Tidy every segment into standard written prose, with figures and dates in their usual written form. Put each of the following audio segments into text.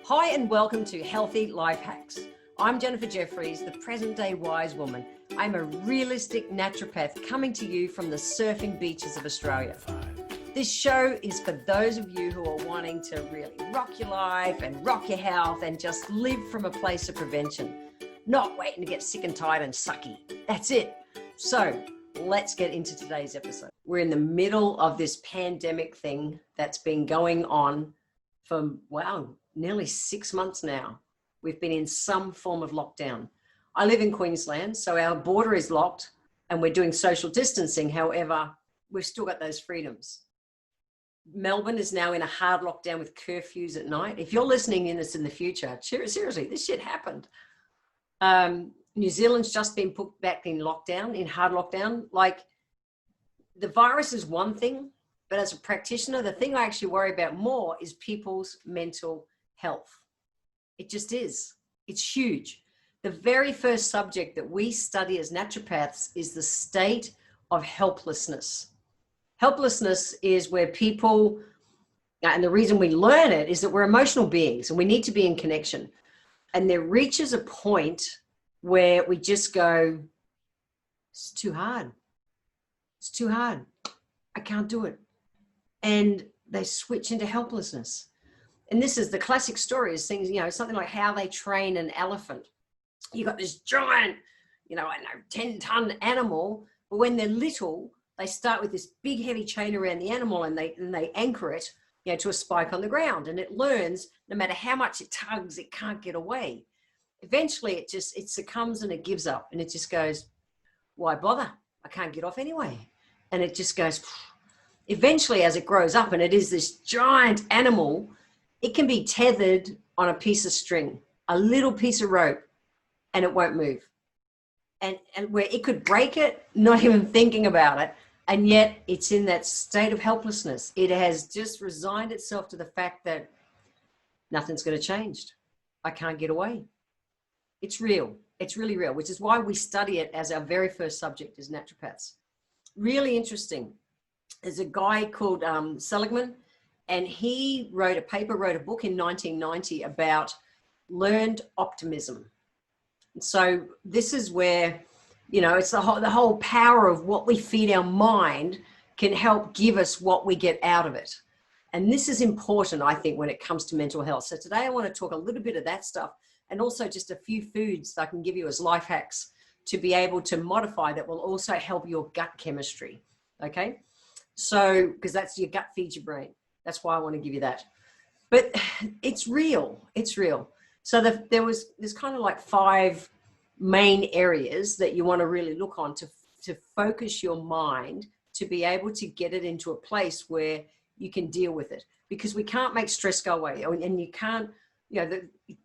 Hi and welcome to Healthy Life Hacks. I'm Jennifer Jeffries, the present day wise woman. I'm a realistic naturopath coming to you from the surfing beaches of Australia. This show is for those of you who are wanting to really rock your life and rock your health and just live from a place of prevention, not waiting to get sick and tired and sucky. That's it. So let's get into today's episode. We're in the middle of this pandemic thing that's been going on for, nearly 6 months now. We've been in some form of lockdown. I live in Queensland, so our border is locked and we're doing social distancing. However, we've still got those freedoms. Melbourne is now in a hard lockdown with curfews at night. If you're listening in this in the future, seriously, this shit happened. New Zealand's just been put back in lockdown, in hard lockdown. Like, the virus is one thing, but as a practitioner, the thing I actually worry about more is people's mental health. It just is. It's huge. The very first subject that we study as naturopaths is the state of helplessness. Helplessness is where people, and the reason we learn it is that we're emotional beings and we need to be in connection. And there reaches a point where we just go, it's too hard. It's too hard. I can't do it. And they switch into helplessness. And this is the classic story, is things, something like how they train an elephant. You got this giant, 10-ton animal, but when they're little, they start with this big heavy chain around the animal and they anchor it, to a spike on the ground. And it learns no matter how much it tugs, it can't get away. Eventually it succumbs and it gives up and it just goes, why bother? I can't get off anyway. And it just goes, eventually as it grows up and it is this giant animal, it can be tethered on a piece of string, a little piece of rope, and it won't move. And where it could break it, not even thinking about it, and yet it's in that state of helplessness. It has just resigned itself to the fact that nothing's going to change. I can't get away. It's real. It's really real, which is why we study it as our very first subject as naturopaths. Really interesting. There's a guy called Seligman, and he wrote a book in 1990 about learned optimism. And so this is where, it's the whole power of what we feed our mind can help give us what we get out of it. And this is important, I think, when it comes to mental health. So today I want to talk a little bit of that stuff and also just a few foods that I can give you as life hacks to be able to modify that will also help your gut chemistry. Okay. So, because that's your gut feeds your brain. That's why I want to give you that. But it's real. It's real. So there's kind of like 5 main areas that you want to really look on to focus your mind to be able to get it into a place where you can deal with it. Because we can't make stress go away. And you can't,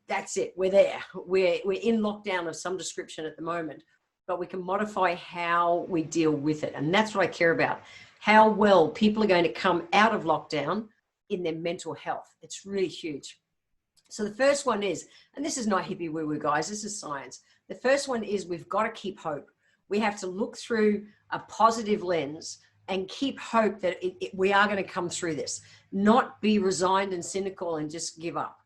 that's it. We're there. We're in lockdown of some description at the moment. But we can modify how we deal with it. And that's what I care about. How well people are going to come out of lockdown in their mental health. It's really huge. So the first one is, and this is not hippie woo-woo guys, this is science. The first one is we've got to keep hope. We have to look through a positive lens and keep hope that we are going to come through this, not be resigned and cynical and just give up.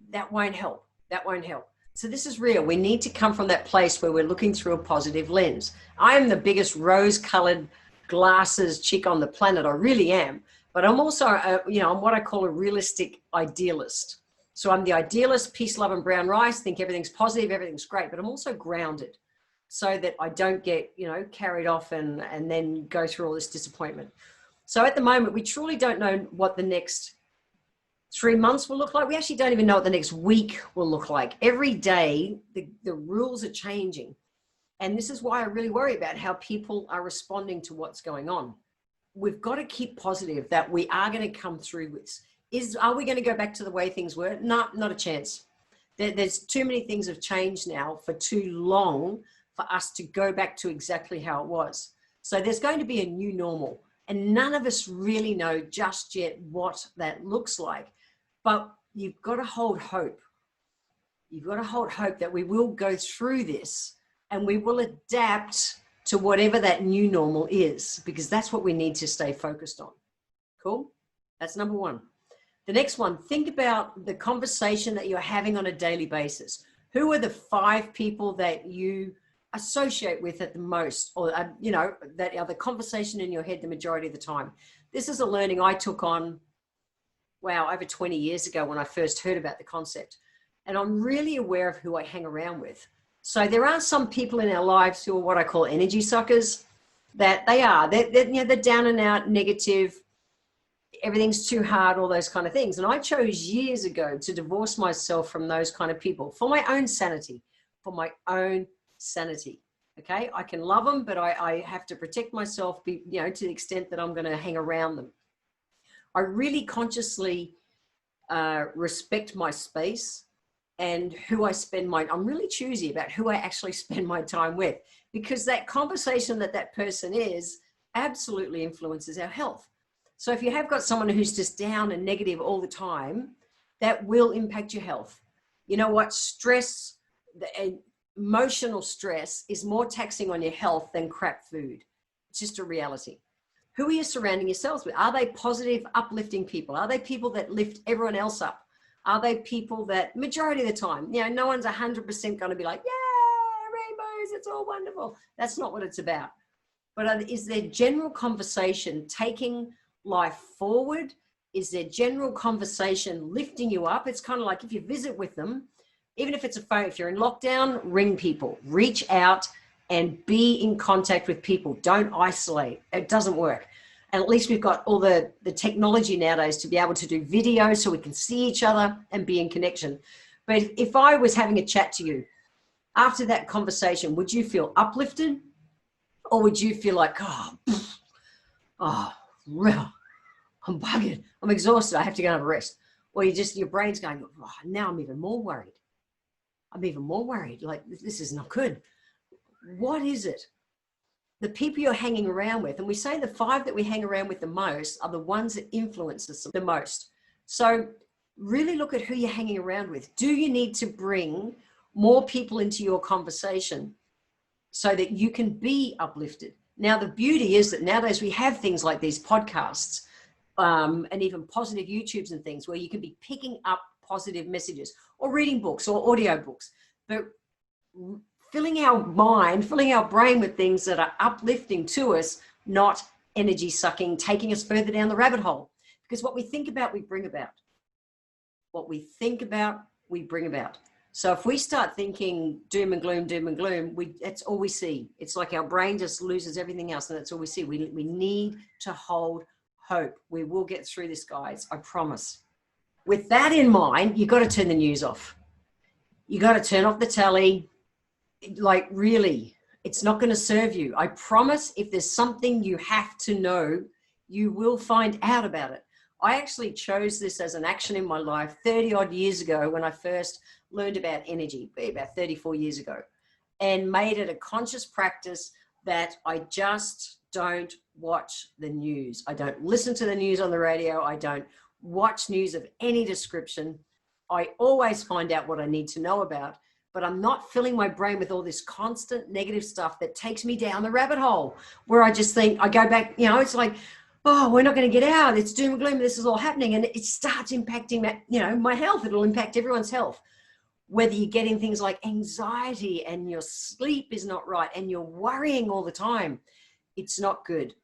That won't help. That won't help. So this is real. We need to come from that place where we're looking through a positive lens. I am the biggest rose-colored glasses chick on the planet. I really am. But I'm also, I'm what I call a realistic idealist. So I'm the idealist, peace, love, and brown rice, think everything's positive, everything's great, but I'm also grounded so that I don't get, carried off and then go through all this disappointment. So at the moment, we truly don't know what the next 3 months will look like. We actually don't even know what the next week will look like. Every day, the rules are changing. And this is why I really worry about how people are responding to what's going on. We've got to keep positive that we are going to come through with. Are we going to go back to the way things were? No, not a chance. There's too many things have changed now for too long for us to go back to exactly how it was. So there's going to be a new normal. And none of us really know just yet what that looks like. But you've got to hold hope. You've got to hold hope that we will go through this and we will adapt to whatever that new normal is, because that's what we need to stay focused on. Cool? That's number one. The next one, think about the conversation that you're having on a daily basis. Who are the 5 people that you associate with at the most, or, that are the conversation in your head the majority of the time? This is a learning I took on, over 20 years ago when I first heard about the concept. And I'm really aware of who I hang around with. So there are some people in our lives who are what I call energy suckers, that they're down and out, negative, everything's too hard, all those kind of things. And I chose years ago to divorce myself from those kind of people for my own sanity, Okay. I can love them, but I have to protect myself, to the extent that I'm going to hang around them. I really consciously respect my space and who I'm really choosy about who I actually spend my time with, because that conversation that person is absolutely influences our health. So if you have got someone who's just down and negative all the time, that will impact your health. You know what? Stress, emotional stress is more taxing on your health than crap food. It's just a reality. Who are you surrounding yourselves with? Are they positive, uplifting people? Are they people that lift everyone else up? Are they people that, majority of the time, no one's 100% going to be like, yeah, rainbows, it's all wonderful. That's not what it's about. But is there general conversation taking life forward? Is there general conversation lifting you up? It's kind of like if you visit with them, even if it's a phone, if you're in lockdown, ring people, reach out and be in contact with people. Don't isolate. It doesn't work. And at least we've got all the technology nowadays to be able to do video so we can see each other and be in connection. But if I was having a chat to you, after that conversation, would you feel uplifted? Or would you feel like, I'm bugged, I'm exhausted, I have to go and have a rest? Or your brain's going, now I'm even more worried. Like, this is not good. What is it? The people you're hanging around with, and we say the 5 that we hang around with the most are the ones that influence us the most. So really look at who you're hanging around with. Do you need to bring more people into your conversation so that you can be uplifted? Now, the beauty is that nowadays we have things like these podcasts and even positive YouTubes and things where you can be picking up positive messages or reading books or audio books, but filling our mind, filling our brain with things that are uplifting to us, not energy sucking, taking us further down the rabbit hole. Because what we think about, we bring about. What we think about, we bring about. So if we start thinking doom and gloom, that's all we see. It's like our brain just loses everything else, and that's all we see. We need to hold hope. We will get through this, guys. I promise. With that in mind, you've got to turn the news off. You got to turn off the telly. Like, really, it's not going to serve you. I promise, if there's something you have to know, you will find out about it. I actually chose this as an action in my life 30 odd years ago when I first learned about energy, about 34 years ago, and made it a conscious practice that I just don't watch the news. I don't listen to the news on the radio. I don't watch news of any description. I always find out what I need to know about, but I'm not filling my brain with all this constant negative stuff that takes me down the rabbit hole where I just think, I go back, it's like, oh, we're not going to get out. It's doom and gloom. This is all happening. And it starts impacting my health. It'll impact everyone's health. Whether you're getting things like anxiety and your sleep is not right and you're worrying all the time, it's not good.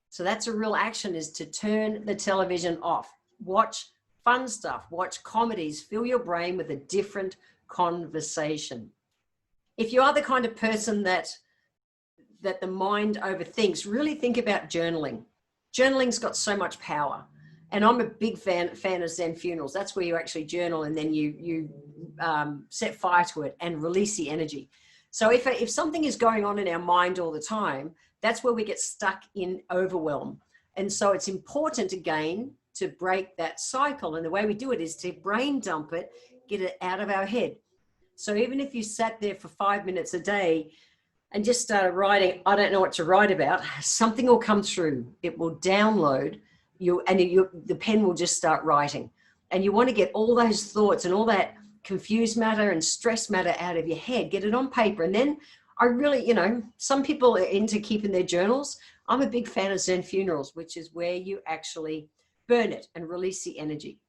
So that's a real action, is to turn the television off. Watch fun stuff, watch comedies, fill your brain with a different conversation. If you are the kind of person that the mind overthinks, really think about journaling. Journaling's got so much power. And I'm a big fan of Zen funerals. That's where you actually journal and then you set fire to it and release the energy. So if something is going on in our mind all the time, that's where we get stuck in overwhelm. And so it's important, again, to break that cycle. And the way we do it is to brain dump it, get it out of our head. So even if you sat there for 5 minutes a day and just started writing, I don't know what to write about, something will come through. It will download you, and the pen will just start writing. And you want to get all those thoughts and all that confused matter and stress matter out of your head, get it on paper. And then I really, some people are into keeping their journals. I'm a big fan of Zen funerals, which is where you actually burn it and release the energy.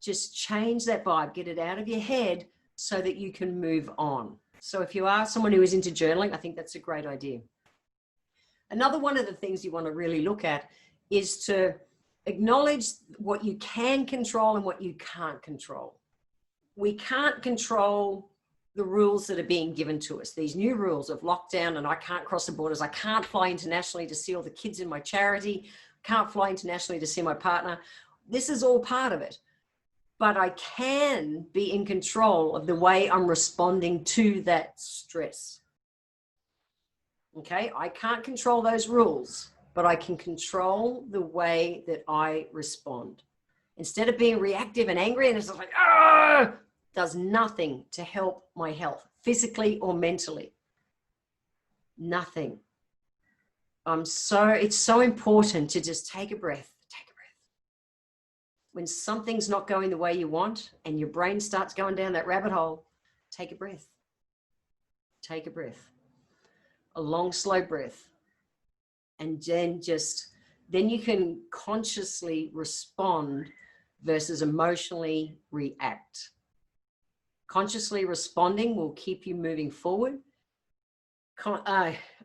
Just change that vibe, get it out of your head so that you can move on. So if you are someone who is into journaling, I think that's a great idea. Another one of the things you want to really look at is to acknowledge what you can control and what you can't control. We can't control the rules that are being given to us, these new rules of lockdown, and I can't cross the borders. I can't fly internationally to see all the kids in my charity, can't fly internationally to see my partner. This is all part of it. But I can be in control of the way I'm responding to that stress. Okay, I can't control those rules, but I can control the way that I respond. Instead of being reactive and angry and it's like, ah, does nothing to help my health, physically or mentally. Nothing. It's so important to just take a breath. When something's not going the way you want and your brain starts going down that rabbit hole, take a breath. Take a breath. A long, slow breath. And then you can consciously respond versus emotionally react. Consciously responding will keep you moving forward.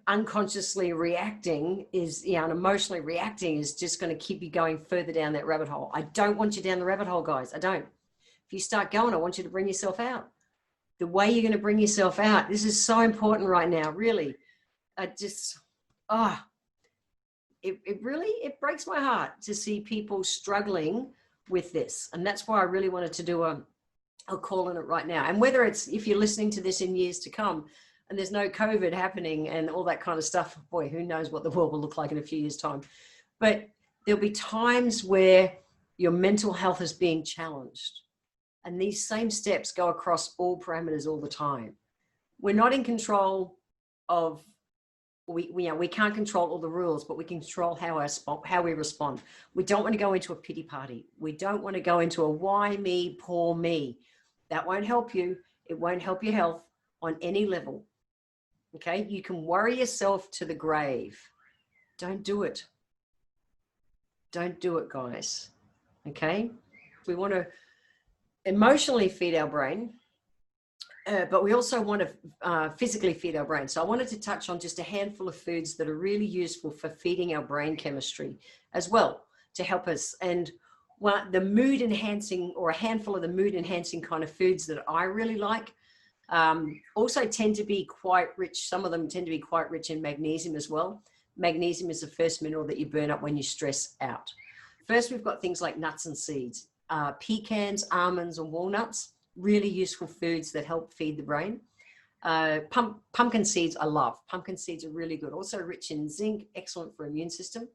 Unconsciously reacting and emotionally reacting is just going to keep you going further down that rabbit hole. I don't want you down the rabbit hole, guys. I don't. If you start going, I want you to bring yourself out. The way you're going to bring yourself out, this is so important right now, really. It breaks my heart to see people struggling with this. And that's why I really wanted to do a call on it right now. And whether it's, if you're listening to this in years to come and there's no COVID happening and all that kind of stuff, boy, who knows what the world will look like in a few years' time. But there'll be times where your mental health is being challenged. And these same steps go across all parameters all the time. We're not in control of, we can't control all the rules, but we can control how we respond. We don't want to go into a pity party. We don't want to go into a why me, poor me. That won't help you. It won't help your health on any level. Okay, you can worry yourself to the grave. Don't do it. Don't do it, guys. Okay, we want to emotionally feed our brain, but we also want to physically feed our brain. So I wanted to touch on just a handful of foods that are really useful for feeding our brain chemistry as well, to help us. And the mood enhancing, or a handful of the mood enhancing kind of foods that I really like, also tend to be quite rich. Some of them tend to be quite rich in magnesium as well. Magnesium is the first mineral that you burn up when you stress out. First, we've got things like nuts and seeds, pecans, almonds, and walnuts, really useful foods that help feed the brain. Pumpkin seeds, I love. Pumpkin seeds are really good. Also rich in zinc, excellent for immune system.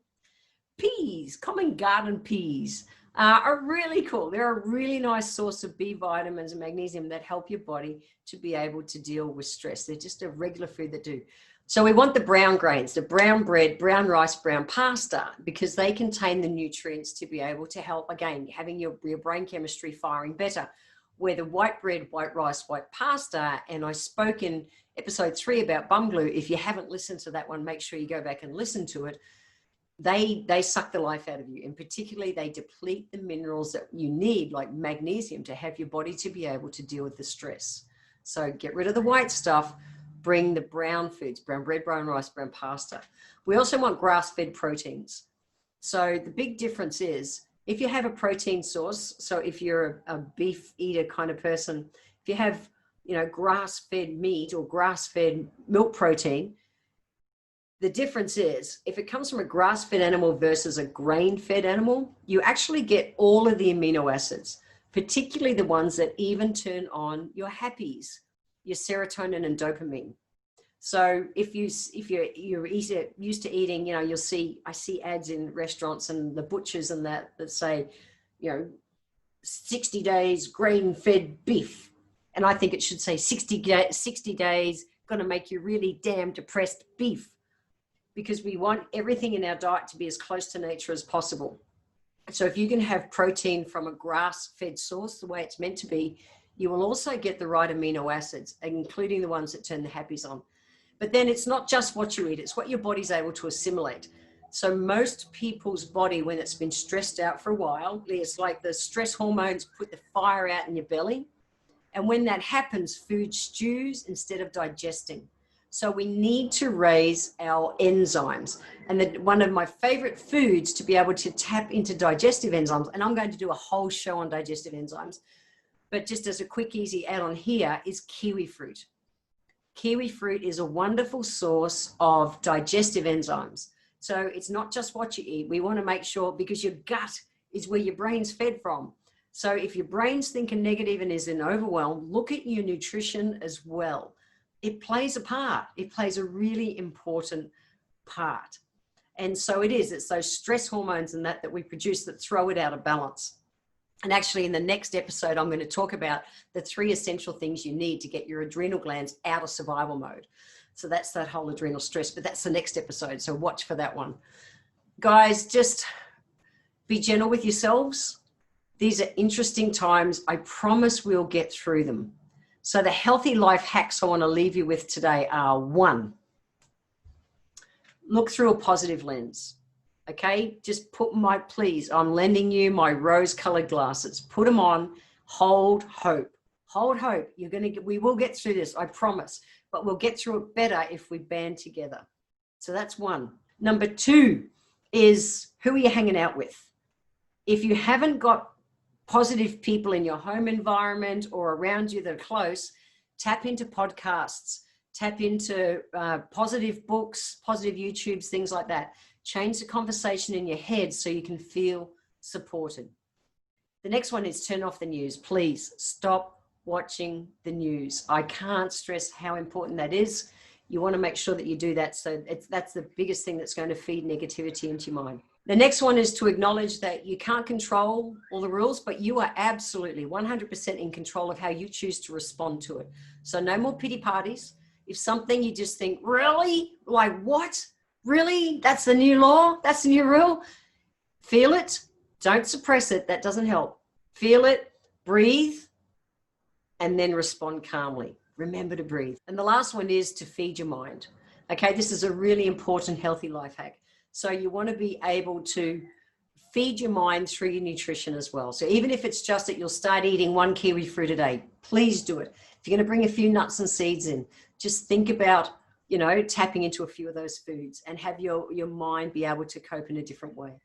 Peas, common garden peas, are really cool. They're a really nice source of B vitamins and magnesium that help your body to be able to deal with stress. They're just a regular food that do. So we want the brown grains, the brown bread, brown rice, brown pasta, because they contain the nutrients to be able to help, again, having your brain chemistry firing better. Where the white bread, white rice, white pasta, and I spoke in episode 3 about bum glue. If you haven't listened to that one, make sure you go back and listen to it. They suck the life out of you, and particularly they deplete the minerals that you need, like magnesium, to have your body to be able to deal with the stress. So get rid of the white stuff, bring the brown foods, brown bread, brown rice, brown pasta. We also want grass-fed proteins. So the big difference is, if you have a protein source, so if you're a beef eater kind of person, if you have, grass-fed meat or grass-fed milk protein, the difference is, if it comes from a grass-fed animal versus a grain-fed animal, you actually get all of the amino acids, particularly the ones that even turn on your happies, your serotonin and dopamine. So if you're used to eating, I see ads in restaurants and the butchers and that say, 60 days grain-fed beef. And I think it should say 60 days going to make you really damn depressed beef, because we want everything in our diet to be as close to nature as possible. So if you can have protein from a grass-fed source, the way it's meant to be, you will also get the right amino acids, including the ones that turn the happies on. But then it's not just what you eat, it's what your body's able to assimilate. So most people's body, when it's been stressed out for a while, it's like the stress hormones put the fire out in your belly. And when that happens, food stews instead of digesting. So we need to raise our enzymes. And one of my favorite foods to be able to tap into digestive enzymes, and I'm going to do a whole show on digestive enzymes, but just as a quick, easy add-on here, is kiwi fruit. Kiwi fruit is a wonderful source of digestive enzymes. So it's not just what you eat. We want to make sure, because your gut is where your brain's fed from. So if your brain's thinking negative and is in overwhelm, look at your nutrition as well. It plays a part. It plays a really important part. And so it's those stress hormones and that we produce that throw it out of balance. And actually in the next episode, I'm going to talk about the 3 essential things you need to get your adrenal glands out of survival mode. So that's that whole adrenal stress, but that's the next episode. So watch for that one. Guys, just be gentle with yourselves. These are interesting times. I promise we'll get through them. So the healthy life hacks I want to leave you with today are: 1, look through a positive lens. Okay, just please, I'm lending you my rose-colored glasses. Put them on, hold hope. Hold hope. We will get through this, I promise. But we'll get through it better if we band together. So that's 1. Number 2 is, who are you hanging out with? If you haven't got positive people in your home environment or around you that are close, tap into podcasts, tap into positive books, positive YouTubes, things like that. Change the conversation in your head so you can feel supported. The next one is turn off the news. Please stop watching the news. I can't stress how important that is. You want to make sure that you do that. So that's the biggest thing that's going to feed negativity into your mind. The next one is to acknowledge that you can't control all the rules, but you are absolutely 100% in control of how you choose to respond to it. So no more pity parties. If something you just think, really? Like what? Really? That's the new law? That's the new rule? Feel it. Don't suppress it. That doesn't help. Feel it, breathe, and then respond calmly. Remember to breathe. And the last one is to feed your mind. Okay, this is a really important healthy life hack. So you want to be able to feed your mind through your nutrition as well. So even if it's just that you'll start eating 1 kiwi fruit a day, please do it. If you're going to bring a few nuts and seeds in, just think about, tapping into a few of those foods and have your mind be able to cope in a different way.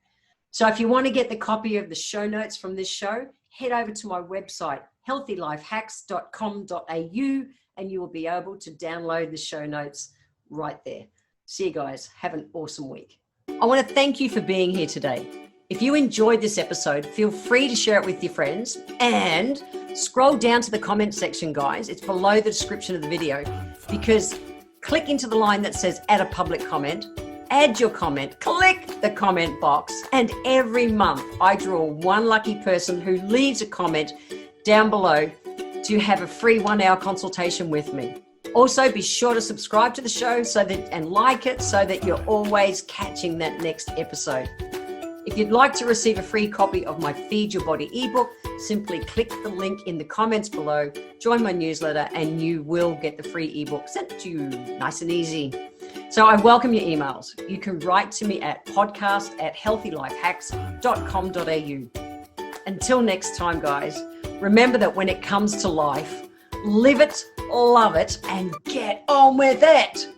So if you want to get the copy of the show notes from this show, head over to my website, healthylifehacks.com.au, and you will be able to download the show notes right there. See you guys. Have an awesome week. I want to thank you for being here today. If you enjoyed this episode, feel free to share it with your friends and scroll down to the comment section, guys. It's below the description of the video, because click into the line that says add a public comment, add your comment, click the comment box, and every month I draw 1 lucky person who leaves a comment down below to have a free 1-hour consultation with me. Also, be sure to subscribe to the show and like it so that you're always catching that next episode. If you'd like to receive a free copy of my Feed Your Body ebook, simply click the link in the comments below, join my newsletter, and you will get the free ebook sent to you nice and easy. So I welcome your emails. You can write to me at podcast@healthylifehacks.com.au. Until next time, guys, remember that when it comes to life, live it, love it, and get on with it.